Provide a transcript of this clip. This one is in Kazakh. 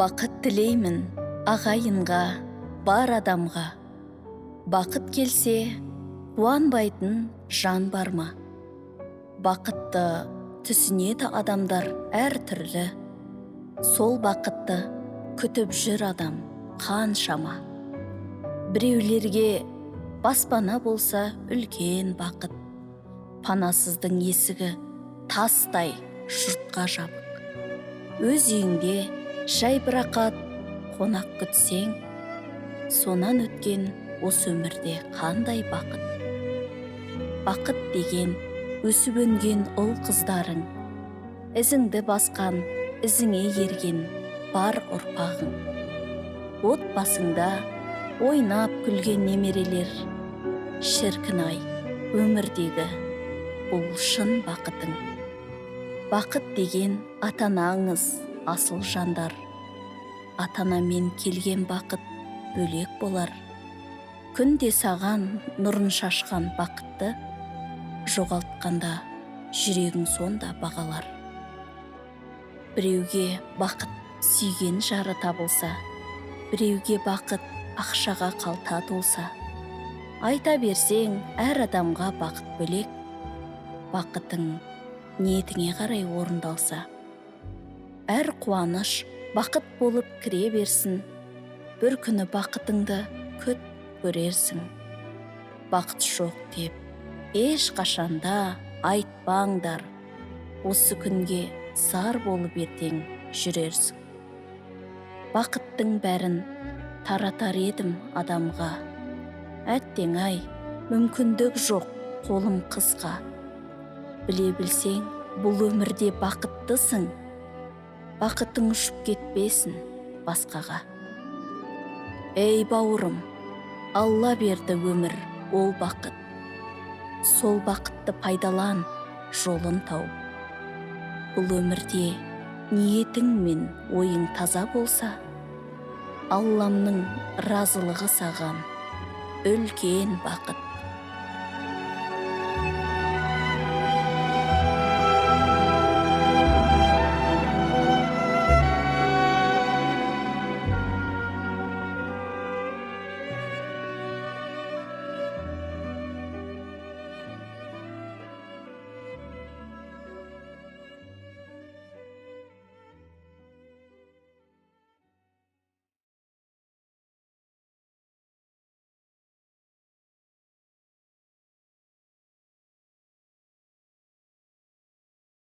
Бақыт тілеймін ағайынға, бар адамға. Бақыт келсе, қуанбайтын жан бар ма? Бақытты түсінеді адамдар әр түрлі. Сол бақытты күтіп жүр адам қаншама. Біреулерге баспана болса үлкен бақыт. Панасыздың есігі тастай жұртқа жабық. Өз үйіңде жайбырақат қонақ күтсең, сонан өткен осы өмірде қандай бақыт. Бақыт деген өсіп өнген ұл қыздарың, ізіңді басқан, ізіңе ерген бар ұрпағың. Отбасыңда ойнап күлген немерелер, шіркін-ай, өмірдегі бұл шын бақытың. Бақыт деген ата-анаңыз асыл жандар. Ата-анамен келген бақыт бөлек болар. Күнде саған нұрын шашқан бақытты жоғалтқанда жүрегің сонда бағалар. Біреуге бақыт сүйген жары табылса, біреуге бақыт ақшаға қалта толса, айта берсең әр адамға бақыт бөлек. Бақытың ниетіңе қарай орындалса, әр қуаныш бақыт болып кіре берсін. Бір күні бақытыңды күт көрерсің. Бақыт жоқ деп ешқашанда айтпаңдар. Осы күнге зар болып ертең жүрерсің. Бақыттың бәрін таратар едім адамға. Әттең-ай, мүмкіндік жоқ, қолым қысқа. Біле білсең, бұл өмірде бақыттысың. Бақытың ұшып кетпесін басқаға. Ей бауырым, Алла берді өмір, ол бақыт. Сол бақытты пайдалан, жолын тауып. Бұл өмірде ниетің мен ойың таза болса, Алламның разылығы саған үлкен бақыт.